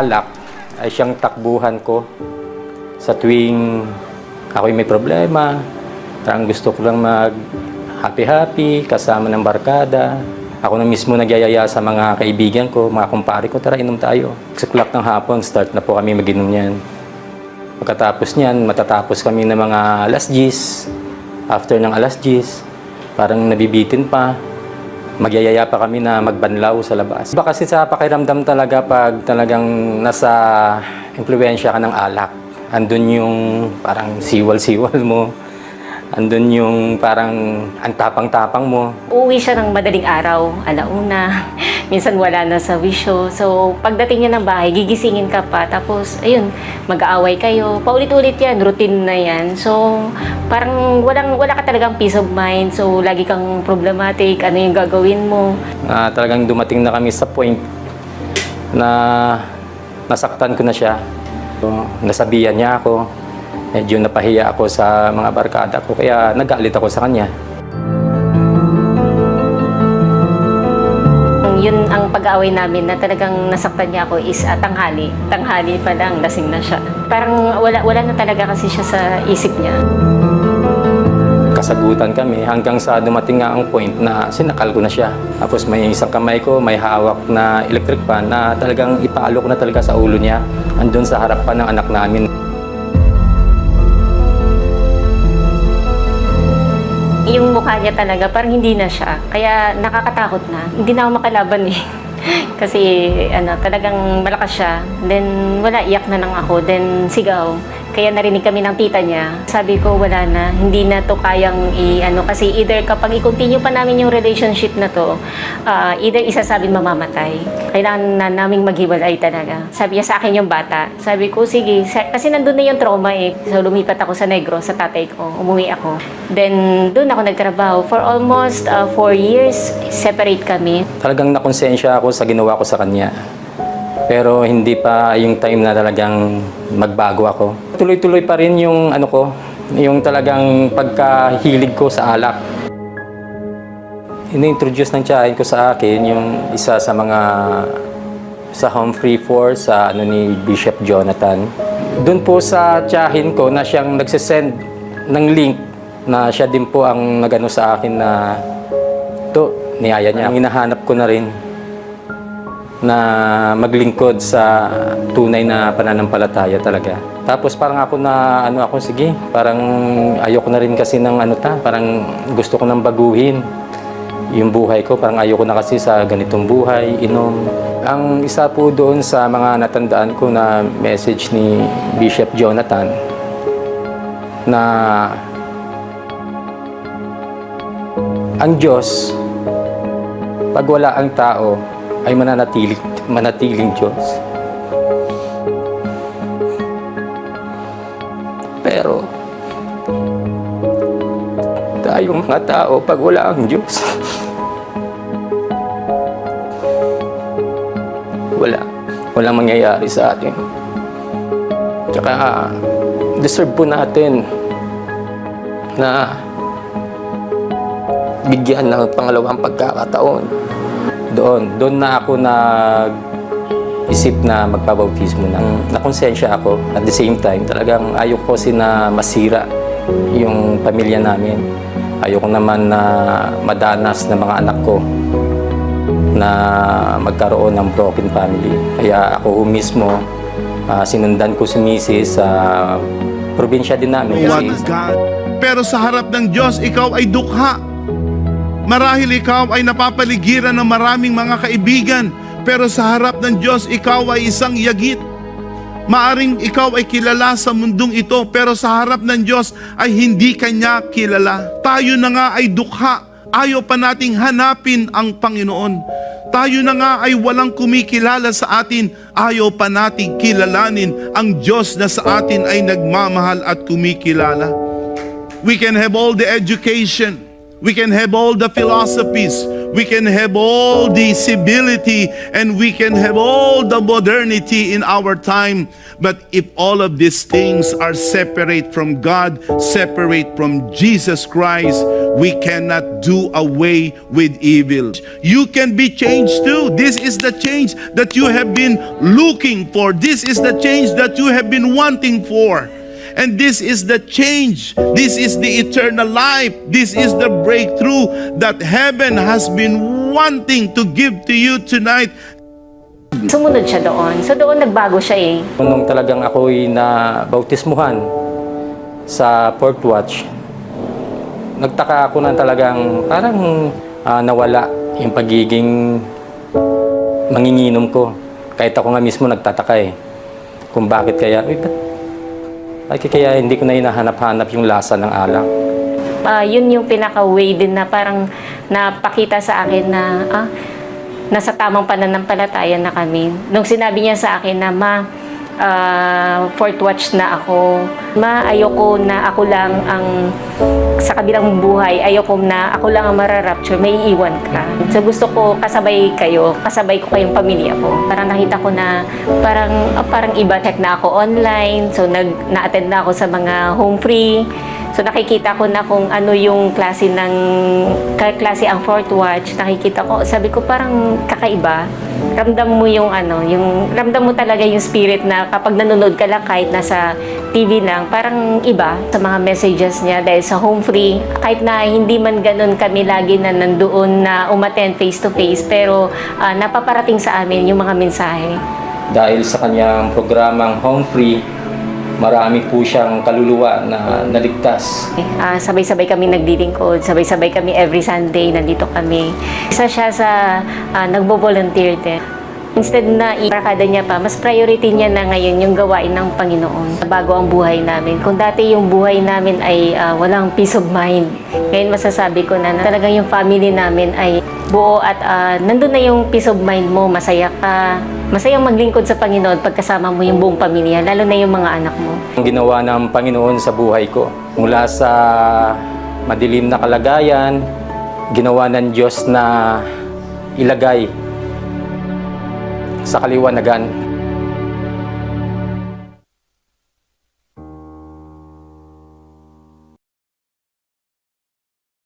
Alak ay siyang takbuhan ko sa tuwing ako'y may problema. Parang gusto ko lang mag-happy-happy, kasama ng barkada. Ako na mismo nagyayaya sa mga kaibigan ko, mga kumpare ko, tara inom tayo. 6 o'clock ng hapon, start na po kami mag-inom niyan. Pagkatapos niyan, matatapos kami ng mga alas 10. After ng alas 10, parang nabibitin pa. Magyayaya pa kami na magbanlaw sa labas. Iba kasi sa pakiramdam talaga pag talagang nasa impluwensya ka ng alak. Andun yung parang siwal-siwal mo. Andun yung parang antapang-tapang mo. Uuwi siya ng madaling araw, alauna. Minsan wala na sa wisyo. So, pagdating niya ng bahay, gigisingin ka pa. Tapos, ayun, mag-aaway kayo. Paulit-ulit yan, routine na yan. So, parang wala ka talagang peace of mind. So, lagi kang problematic. Ano yung gagawin mo? Talagang dumating na kami sa point na nasaktan ko na siya. So, nasabihan niya ako. Medyo napahiya ako sa mga barkada ko, kaya nagalit ako sa kanya. Yun ang pag-aaway namin na talagang nasaktan niya ako is tanghali. Tanghali pa lang, lasing na siya. Parang wala na talaga kasi siya sa isip niya. Kasagutan kami hanggang sa dumating nga ang point na sinakal ko na siya. Tapos may isang kamay ko, may hawak na electric fan na talagang ipalo ko na talaga sa ulo niya. Andun sa harapan ng anak namin. Yung mukha niya talaga, parang hindi na siya. Kaya nakakatakot na. Hindi na ako makalaban eh. Kasi talagang malakas siya. Then wala, iyak na lang ako. Then sigaw. Kaya narinig kami ng tita niya. Sabi ko, wala na. Hindi na to kayang kasi either kapag i-continue pa namin yung relationship na to, either isa sabi mamamatay. Kailangan na naming maghiwalay talaga. Sabi niya sa akin yung bata. Sabi ko, sige. Kasi nandun na yung trauma eh. So lumipat ako sa Negros, sa tatay ko. Umuwi ako. Then doon ako nagtrabaho. For almost 4 years, separate kami. Talagang nakonsensya ako sa ginawa ko sa kanya. Pero hindi pa yung time na talagang magbago ako. Tuloy-tuloy pa rin yung yung talagang pagkahilig ko sa alak. Ini-introduce ng tiyahin ko sa akin yung isa sa mga sa Humphrey 4 sa ni Bishop Jonathan. Doon po sa tiyahin ko na siyang nagsisend ng link na siya din po ang nagano sa akin na niyaya niya. Ang hinahanap ko na rin na maglingkod sa tunay na pananampalataya talaga. Tapos parang ako sige, parang ayoko na rin kasi ng parang gusto ko nang baguhin yung buhay ko. Parang ayoko na kasi sa ganitong buhay, inom. Ang isa po doon sa mga natandaan ko na message ni Bishop Jonathan na ang Diyos, pag wala ang tao, ay manatiling Diyos. Pero tayong mga tao, pag wala ang Diyos, walang mangyayari sa atin. Tsaka deserve po natin na bigyan ng pangalawang pagkakataon. Doon na ako nag-isip na magpabautismo na. Nakonsensya ako. At the same time, talagang ayoko kasi na masira yung pamilya namin. Ayoko naman na madanas ng mga anak ko na magkaroon ng broken family. Kaya ako mismo, sinundan ko si Mrs. sa probinsya din namin. Pero sa harap ng Diyos, ikaw ay dukha. Marahil ikaw ay napapaligiran ng maraming mga kaibigan, pero sa harap ng Diyos, ikaw ay isang yagit. Maaring ikaw ay kilala sa mundong ito, pero sa harap ng Diyos ay hindi Kanya kilala. Tayo na nga ay dukha. Ayaw pa nating hanapin ang Panginoon. Tayo na nga ay walang kumikilala sa atin. Ayaw pa nating kilalanin ang Diyos na sa atin ay nagmamahal at kumikilala. We can have all the education. We can have all the philosophies. we can have all the civility, and we can have all the modernity in our time. But if all of these things are separate from God, separate from Jesus Christ, we cannot do away with evil. You can be changed too. This is the change that you have been looking for. This is the change that you have been wanting for. And this is the change. This is the eternal life. This is the breakthrough that heaven has been wanting to give to you tonight. Sumunod siya doon. So doon nagbago siya eh. Nung talagang ako'y na bautismuhan sa Fourth Watch, nagtaka ako na talagang parang nawala yung pagiging manginginom ko. Kahit ako nga mismo nagtataka eh. Kung bakit kaya, kaya hindi ko na hinahanap-hanap yung lasa ng alak. Yun yung pinaka-way din na parang napakita sa akin na nasa tamang pananampalataya na kami. Nung sinabi niya sa akin na, Fourth Watch na ako. Ayoko na ako lang ang sa kabilang buhay, ayoko na ako lang ang mararapture, may iiwan ka. So gusto ko kasabay kayo, kasabay ko kayong pamilya ko. Parang nakita ko na parang iba, check na ako online, so na-attend na ako sa mga home free. So nakikita ko na kung ano yung klase ang Fourth Watch. Nakikita ko, sabi ko parang kakaiba. Ramdam mo ramdam mo talaga yung spirit na kapag nanonood ka lang kahit nasa TV lang, parang iba sa mga messages niya dahil sa home free. Kahit na hindi man ganun kami lagi na nandoon na umattend face to face, pero napaparating sa amin yung mga mensahe. Dahil sa kanyang programang Home Free, marami po siyang kaluluwa na naligtas. Sabay-sabay kami nagdilingkod, sabay-sabay kami every Sunday, nandito kami. Isa siya sa nagbo-volunteer din. Instead na iparakada niya pa, mas priority niya na ngayon yung gawain ng Panginoon. Bago ang buhay namin. Kung dati yung buhay namin ay walang peace of mind, ngayon masasabi ko na talagang yung family namin ay buo at nandun na yung peace of mind mo, masaya ka. Masayang maglingkod sa Panginoon pagkasama mo yung buong pamilya, lalo na yung mga anak mo. Ang ginawa ng Panginoon sa buhay ko, mula sa madilim na kalagayan, ginawa ng Diyos na ilagay sa kaliwanagan.